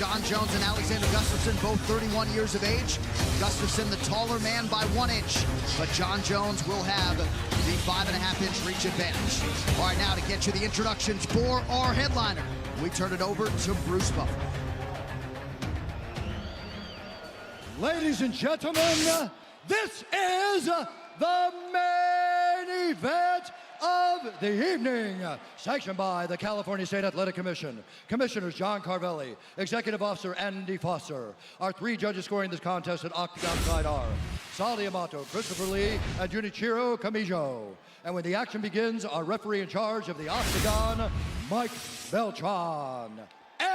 Jon Jones and Alexander Gustafsson, both 31 years of age. Gustafsson, the taller man by 1 inch, but Jon Jones will have the 5.5-inch reach advantage. All right, now to get you the introductions for our headliner, we turn it over to Bruce Buffer. Ladies and gentlemen, this is the main event of the evening, sanctioned by the California State Athletic Commission. Commissioners John Carvelli, Executive Officer Andy Foster. Our 3 judges scoring this contest at Octagon side are Sally Amato, Christopher Lee, and Junichiro Kamijo. And when the action begins, our referee in charge of the Octagon, Mike Beltran. And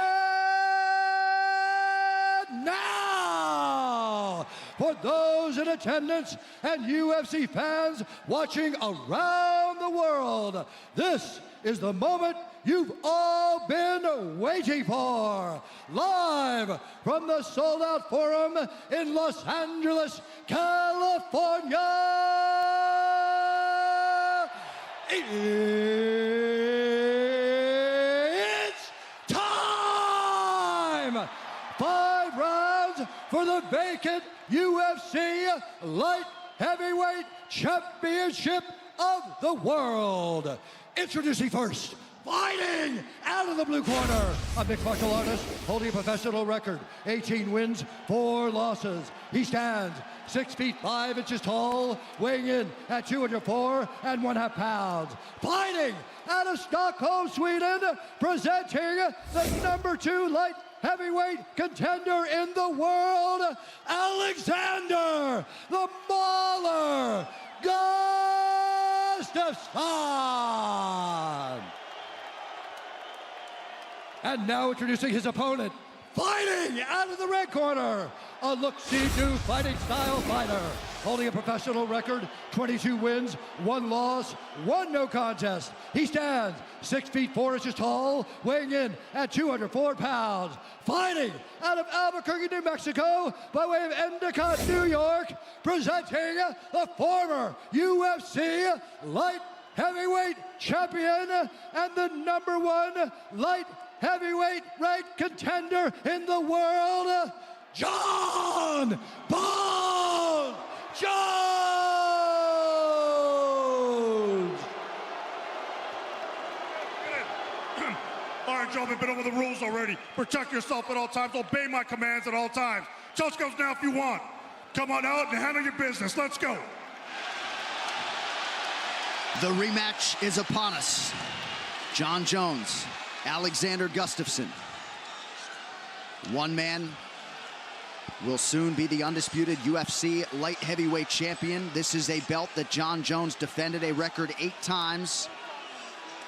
now, for those in attendance and UFC fans watching around the world, this is the moment you've all been waiting for. Live from the sold-out Forum in Los Angeles, California, it's time! 5 rounds for the vacant UFC Light Heavyweight Championship of the world. Introducing first, fighting out of the blue corner, a mixed martial artist holding a professional record, 18 wins, 4 losses. He stands 6 feet 5 inches tall, weighing in at 204 1/2 pounds. Fighting out of Stockholm, Sweden, presenting the #2 light heavyweight contender in the world, Alexander the Mauler Gustafsson. And now introducing his opponent, fighting out of the red corner, a look-see-do fighting style fighter, holding a professional record, 22 wins, 1 loss, 1 no contest. He stands 6 feet 4 inches tall, weighing in at 204 pounds. Fighting out of Albuquerque, New Mexico, by way of Endicott, New York, presenting the former UFC light heavyweight champion and the #1 light heavyweight ranked contender in the world, Jon Bones Jones! All right, gentlemen, been over the rules already. Protect yourself at all times. Obey my commands at all times. Just goes now if you want. Come on out and handle your business. Let's go. The rematch is upon us. Jon Jones, Alexander Gustafsson. One man will soon be the undisputed UFC light heavyweight champion. This is a belt that Jon Jones defended a record 8 times.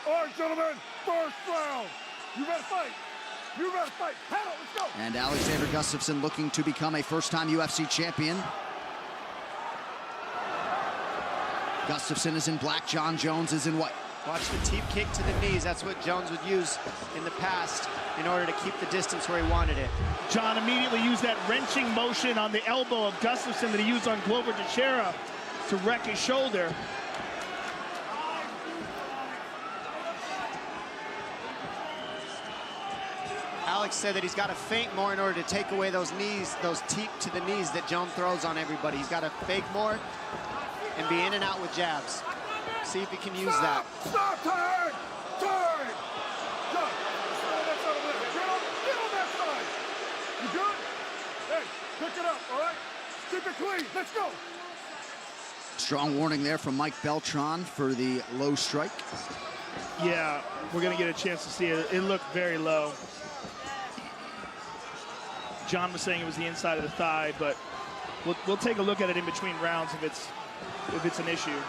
All right, gentlemen, first round. You ready to fight? You ready to fight? Handle, let's go. And Alexander Gustafsson looking to become a first-time UFC champion. Gustafsson is in black, Jon Jones is in white. Watch the teep kick to the knees. That's what Jones would use in the past in order to keep the distance where he wanted it. Jon immediately used that wrenching motion on the elbow of Gustafsson that he used on Glover Teixeira to wreck his shoulder. Alex said that he's got to feint more in order to take away those knees, those teep to the knees that Jones throws on everybody. He's got to fake more and be in and out with jabs. See if he can use that. Stop, turn! Turn! John, get on that side. You good? Hey, pick it up, all right? Keep it clean. Let's go. Strong warning there from Mike Beltran for the low strike. Yeah, we're going to get a chance to see it. It looked very low. Jon was saying it was the inside of the thigh, but we'll take a look at it in between rounds if it's an issue.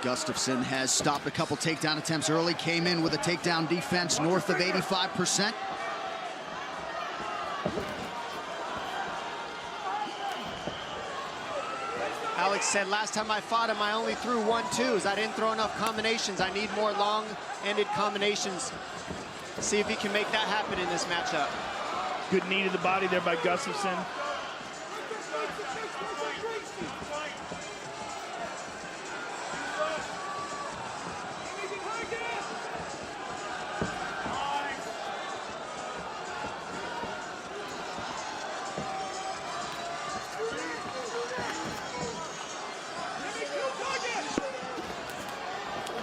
Gustafsson has stopped a couple takedown attempts early, came in with a takedown defense north of 85%. Alex said, last time I fought him, I only threw 1-2s. I didn't throw enough combinations. I need more long-ended combinations. See if he can make that happen in this matchup. Good knee to the body there by Gustafsson.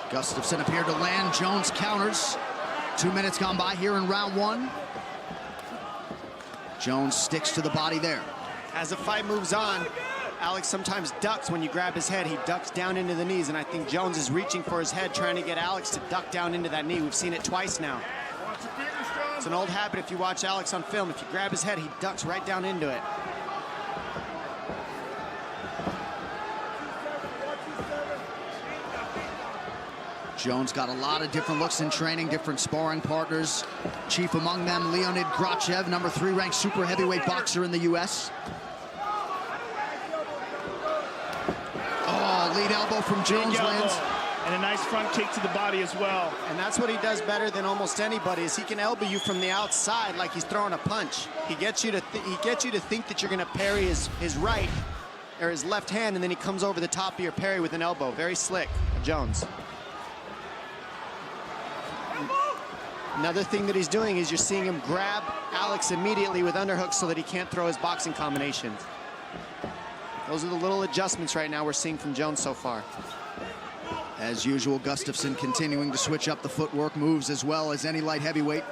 Gustafsson appeared to land. Jones counters. 2 minutes gone by here in round one. Jones sticks to the body there. As the fight moves on, Alex sometimes ducks when you grab his head. He ducks down into the knees, and I think Jones is reaching for his head, trying to get Alex to duck down into that knee. We've seen it twice now. It's an old habit if you watch Alex on film. If you grab his head, he ducks right down into it. Jones got a lot of different looks in training, different sparring partners. Chief among them, Leonid Grachev, #3 ranked super heavyweight boxer in the US. Oh, lead elbow from Jones lands. And a nice front kick to the body as well. And that's what he does better than almost anybody, is he can elbow you from the outside like he's throwing a punch. He gets you to think that you're going to parry his right or his left hand, and then he comes over the top of your parry with an elbow. Very slick, Jones. Another thing that he's doing is you're seeing him grab Alex immediately with underhooks so that he can't throw his boxing combinations. Those are the little adjustments right now we're seeing from Jones so far. As usual, Gustafsson continuing to switch up the footwork, moves as well as any light heavyweight.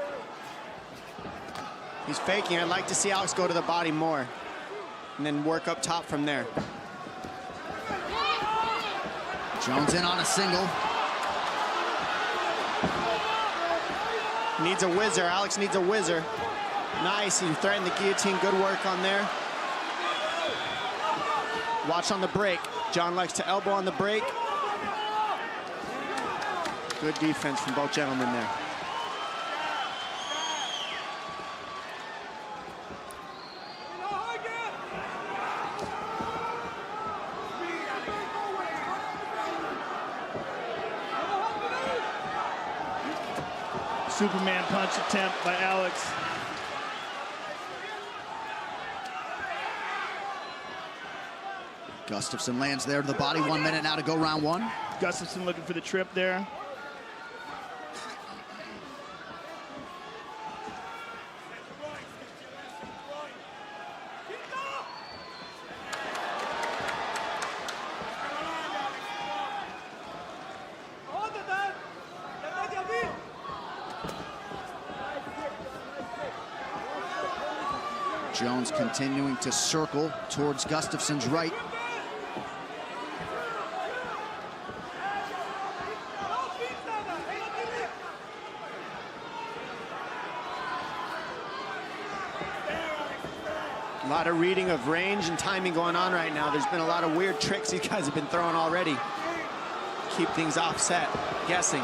He's faking. I'd like to see Alex go to the body more and then work up top from there. Jones in on a single. Needs a whizzer. Alex needs a whizzer. Nice. He threatened the guillotine. Good work on there. Watch on the break. John likes to elbow on the break. Good defense from both gentlemen there. Superman punch attempt by Alex. Gustafsson lands there to the body. 1 minute now to go, round one. Gustafsson looking for the trip there. Jones continuing to circle towards Gustafsson's right. A lot of reading of range and timing going on right now. There's been a lot of weird tricks these guys have been throwing already. Keep things offset, guessing.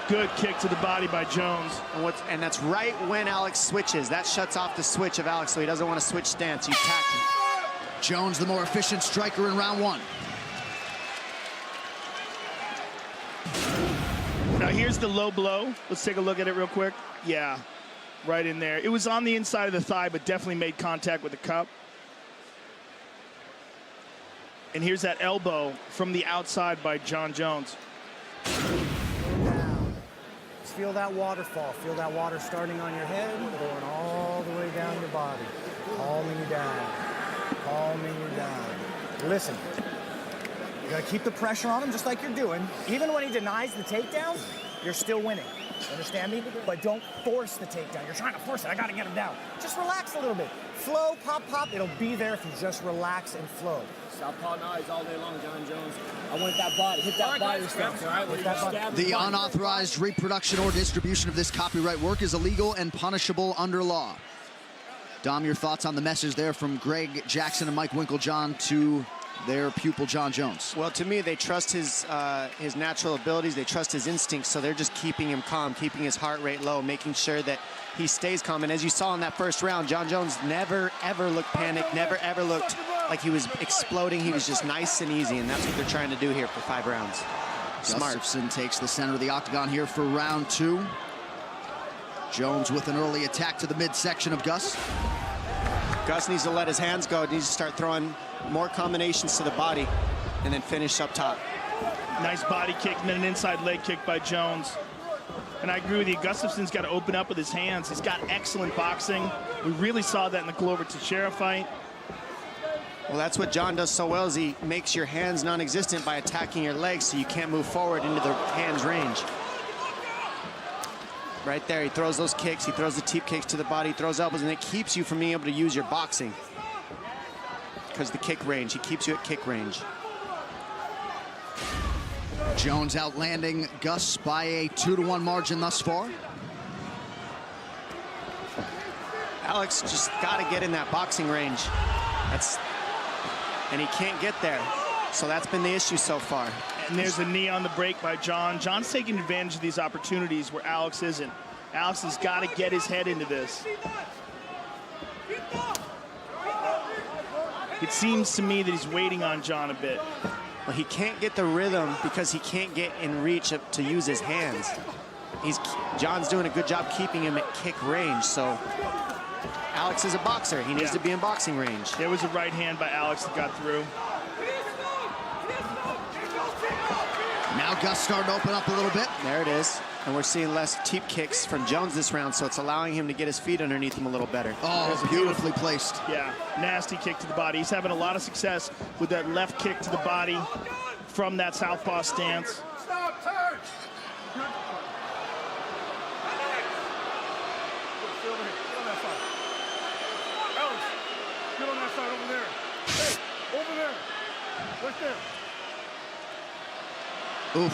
Good kick to the body by Jones. And that's right when Alex switches. That shuts off the switch of Alex, so he doesn't want to switch stance. He's tacking. Jones, the more efficient striker in round one. Now here's the low blow. Let's take a look at it real quick. Yeah, right in there. It was on the inside of the thigh, but definitely made contact with the cup. And here's that elbow from the outside by John Jones. Feel that waterfall. Feel that water starting on your head, going all the way down your body. Calming you down. Calming you down. Listen, you gotta keep the pressure on him just like you're doing. Even when he denies the takedown, you're still winning. Understand me? But don't force the takedown. You're trying to force it. I gotta get him down. Just relax a little bit. Flow, pop, pop. It'll be there if you just relax and flow. Southpaw knives all day long, John Jones. I want that body. Hit that body stuff, all right? The unauthorized reproduction or distribution of this copyright work is illegal and punishable under law. Dom, your thoughts on the message there from Greg Jackson and Mike Winklejohn to their pupil, John Jones? Well, to me, they trust his natural abilities. They trust his instincts, so they're just keeping him calm, keeping his heart rate low, making sure that he stays calm. And as you saw in that first round, John Jones never, ever looked panicked, never, ever looked like he was exploding. He was just nice and easy, and that's what they're trying to do here for 5 rounds. Smart. Gustafsson takes the center of the octagon here for round 2. Jones with an early attack to the midsection of Gus. Gus needs to let his hands go. He needs to start throwing more combinations to the body and then finish up top. Nice body kick and then an inside leg kick by Jones. And I agree with you. Gustafsson's got to open up with his hands. He's got excellent boxing. We really saw that in the Glover Teixeira fight. Well, that's what John does so well, is he makes your hands non-existent by attacking your legs so you can't move forward into the hands range. Right there, he throws those kicks, he throws the teep kicks to the body, he throws elbows, and it keeps you from being able to use your boxing. Because the kick range, he keeps you at kick range. Jones outlanding Gus by a 2-1 margin thus far. Alex just got to get in that boxing range. And he can't get there. So that's been the issue so far. And there's a knee on the break by John. John's taking advantage of these opportunities where Alex isn't. Alex has got to get his head into this. It seems to me that he's waiting on John a bit. Well, he can't get the rhythm because he can't get in reach to use his hands. John's doing a good job keeping him at kick range, so Alex is a boxer. He needs to be in boxing range. There was a right hand by Alex that got through. Now Gus starting to open up a little bit. There it is. And we're seeing less teep kicks from Jones this round, so it's allowing him to get his feet underneath him a little better. Oh, beautifully placed. Yeah, nasty kick to the body. He's having a lot of success with that left kick to the body from that southpaw stance. Stop, turn! Stay over here. Get on that side. Alex, get on that side over there. Hey, over there. Right there. Oof.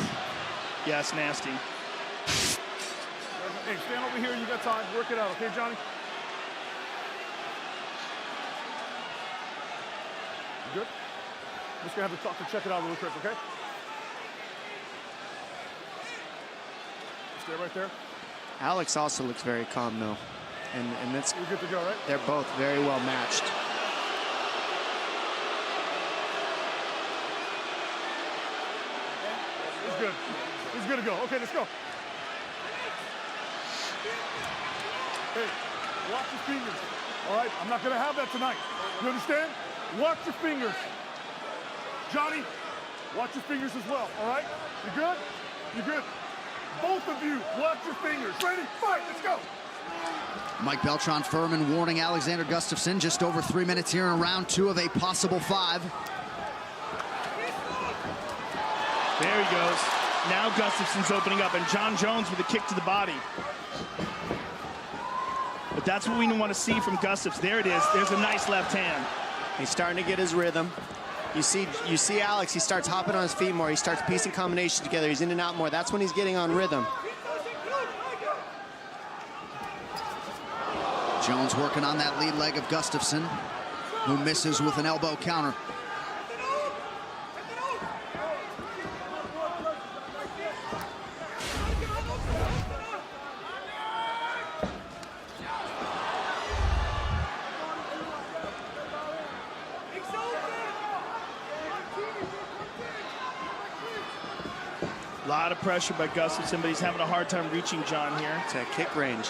Yeah, it's nasty. Hey, stand over here. You got time. Work it out, okay, Johnny? You good? I'm just gonna have to talk to check it out real quick, okay? Stay right there. Alex also looks very calm, though. And that's, We're good to go, right? they're both very well matched. He's good. He's good to go. Okay, let's go. Hey, watch your fingers. All right, I'm not gonna have that tonight. You understand? Watch your fingers. Johnny, watch your fingers as well, all right? You good? You good? Both of you, watch your fingers. Ready? Fight, let's go. Mike Beltran Furman warning Alexander Gustafsson just over 3 minutes here in round 2 of a possible 5. There he goes. Now Gustafsson's opening up, and John Jones with a kick to the body. But that's what we want to see from Gustafsson. There it is. There's a nice left hand. He's starting to get his rhythm. You see Alex, he starts hopping on his feet more. He starts piecing combinations together. He's in and out more. That's when he's getting on rhythm. Jones working on that lead leg of Gustafsson, who misses with an elbow counter. A lot of pressure by Gustafsson, but he's having a hard time reaching John here. It's at kick range.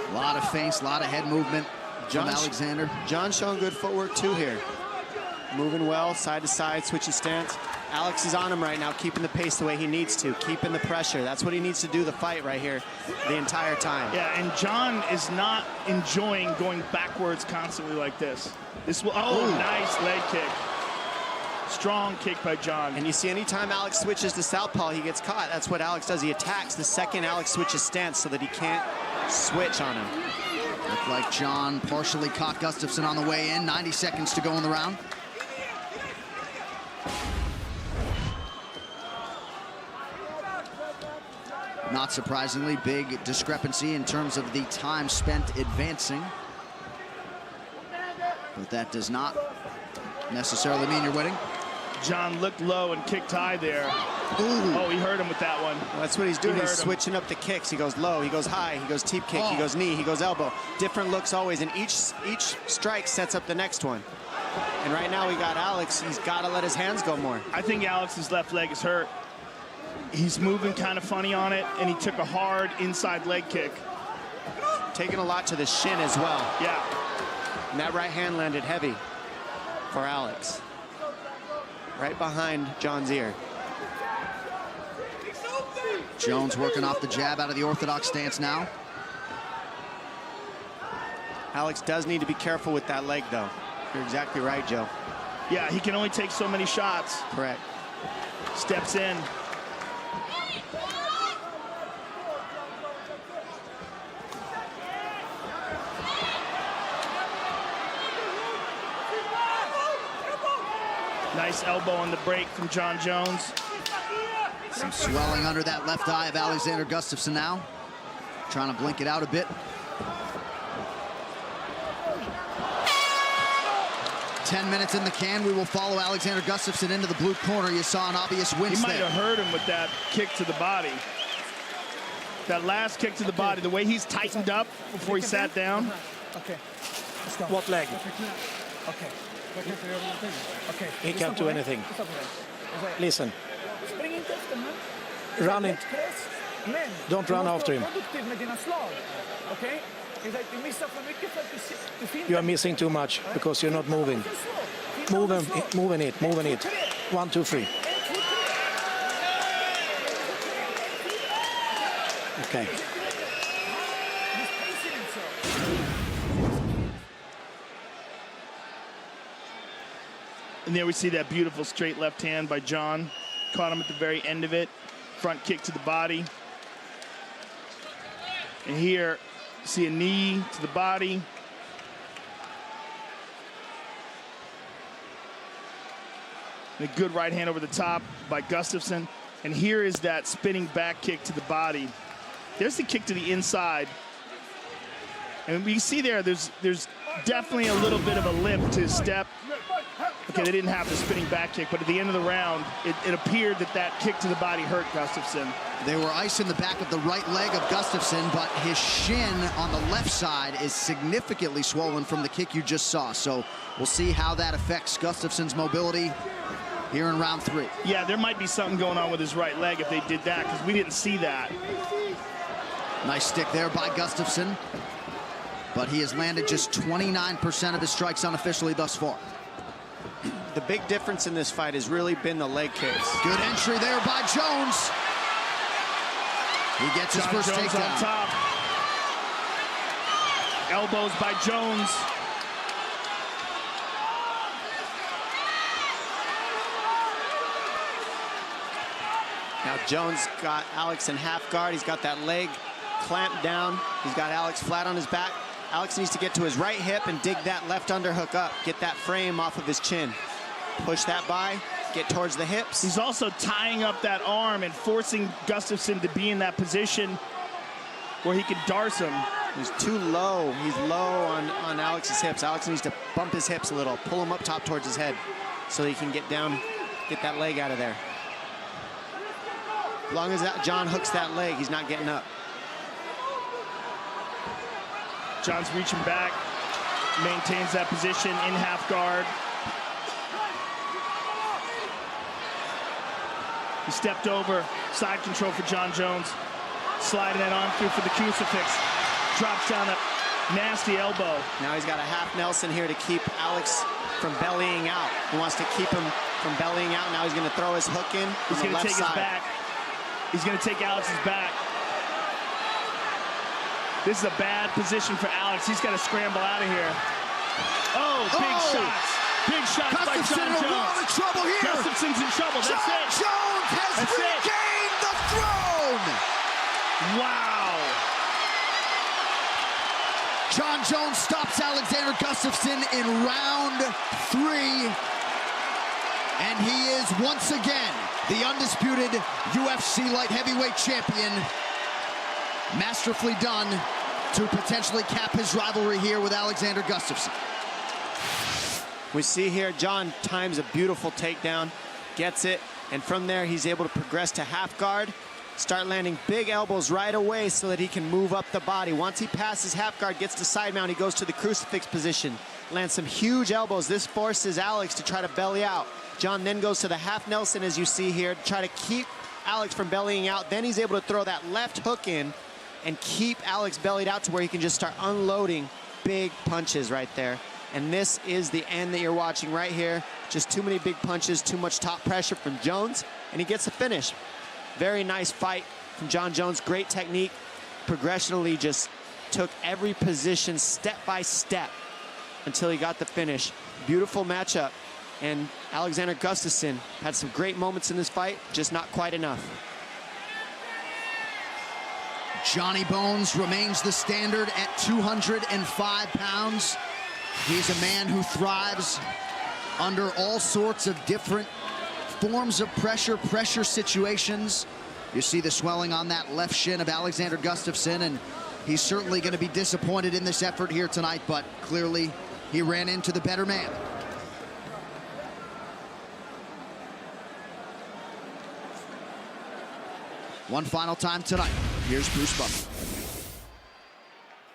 A lot of feints, a lot of head movement from Alexander. John's showing good footwork too here. Moving well, side to side, switching stance. Alex is on him right now, keeping the pace the way he needs to, keeping the pressure. That's what he needs to do the fight right here the entire time. Yeah, and John is not enjoying going backwards constantly like this. Nice leg kick. Strong kick by John. And you see, anytime Alex switches to southpaw, he gets caught. That's what Alex does. He attacks the second Alex switches stance so that he can't switch on him. Looked like John partially caught Gustafsson on the way in. 90 seconds to go in the round. Not surprisingly, big discrepancy in terms of the time spent advancing. But that does not necessarily mean you're winning. John looked low and kicked high there. Ooh. Oh, he hurt him with that one. Well, that's what he's doing. He's switching up the kicks. He goes low, he goes high, he goes teep kick, he goes knee, he goes elbow. Different looks always, and each strike sets up the next one. And right now we got Alex. He's got to let his hands go more. I think Alex's left leg is hurt. He's moving kind of funny on it, and he took a hard inside leg kick. Taking a lot to the shin as well. Yeah. And that right hand landed heavy for Alex. Right behind John's ear. Jones working off the jab out of the orthodox stance now. Alex does need to be careful with that leg, though. You're exactly right, Joe. Yeah, he can only take so many shots. Correct. Steps in. Nice elbow on the break from Jon Jones. Some swelling under that left eye of Alexander Gustafsson now. Trying to blink it out a bit. 10 minutes in the can. We will follow Alexander Gustafsson into the blue corner. You saw an obvious wince He might there. have hurt him with that kick to the body. That last kick to the body, the way he's tightened up before he sat down. Okay. Let's go. What leg? Okay. Okay. He can't do anything. Listen. Run it. Don't run after him. You are missing too much because you're not moving. Moving it. 1, 2, 3. Okay. And there we see that beautiful straight left hand by Jon. Caught him at the very end of it. Front kick to the body. And here, see a knee to the body. And a good right hand over the top by Gustafsson. And here is that spinning back kick to the body. There's the kick to the inside. And we see there's definitely a little bit of a limp to his step. Okay, they didn't have the spinning back kick, but at the end of the round, it appeared that kick to the body hurt Gustafsson. They were icing the back of the right leg of Gustafsson, but his shin on the left side is significantly swollen from the kick you just saw. So we'll see how that affects Gustafsson's mobility here in round 3. Yeah, there might be something going on with his right leg if they did that, because we didn't see that. Nice stick there by Gustafsson, but he has landed just 29% of his strikes unofficially thus far. The big difference in this fight has really been the leg kicks. Good entry there by Jones. He gets his first Jones takedown. on top. Elbows by Jones. Now Jones got Alex in half guard. He's got that leg clamped down. He's got Alex flat on his back. Alex needs to get to his right hip and dig that left underhook up. Get that frame off of his chin. Push that by, get towards the hips. He's also tying up that arm and forcing Gustafsson to be in that position where he could darce him. He's too low. He's low on Alex's hips. Alex needs to bump his hips a little, pull him up top towards his head so he can get down, get that leg out of there. As long as Jon hooks that leg, he's not getting up. Jon's reaching back, maintains that position in half guard. He stepped over, side control for Jon Jones. Sliding that arm through for the crucifix. Drops down a nasty elbow. Now he's got a half Nelson here to keep Alex from bellying out. He wants to keep him from bellying out. Now he's going to throw his hook in He's going to take his back. He's going to take Alex's back. This is a bad position for Alex. He's got to scramble out of here. Oh, big shots. Big shots by Jon Jones. Gustafsson in a world of trouble here. Gustafsson's in trouble. That's Jon it. Jones has That's regained the throne. Wow. Jon Jones stops Alexander Gustafsson in round 3. And he is once again the undisputed UFC light heavyweight champion. Masterfully done to potentially cap his rivalry here with Alexander Gustafsson. We see here Jon times a beautiful takedown, gets it, and from there he's able to progress to half guard, start landing big elbows right away so that he can move up the body. Once he passes half guard, gets to side mount, he goes to the crucifix position, lands some huge elbows. This forces Alex to try to belly out. Jon then goes to the half Nelson, as you see here, to try to keep Alex from bellying out. Then he's able to throw that left hook in and keep Alex bellied out to where he can just start unloading big punches right there. And this is the end that you're watching right here. Just too many big punches, too much top pressure from Jones, and he gets the finish. Very nice fight from Jon Jones. Great technique. Progressionally just took every position step by step until he got the finish. Beautiful matchup. And Alexander Gustafsson had some great moments in this fight, just not quite enough. Johnny Bones remains the standard at 205 pounds. He's a man who thrives under all sorts of different forms of pressure situations. You see the swelling on that left shin of Alexander Gustafsson, and he's certainly going to be disappointed in this effort here tonight, but clearly he ran into the better man. One final time tonight. Here's Bruce Buffer.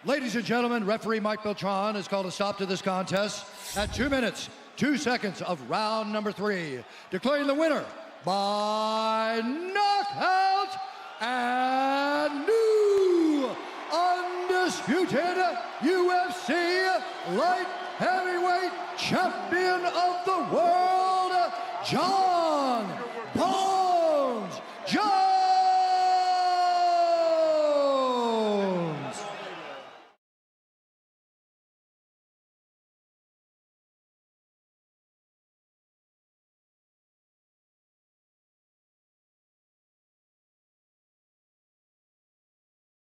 Ladies and gentlemen, referee Mike Beltran has called a stop to this contest at 2 minutes, 2 seconds of round number 3, declaring the winner by knockout and new undisputed UFC light heavyweight champion of the world, Jon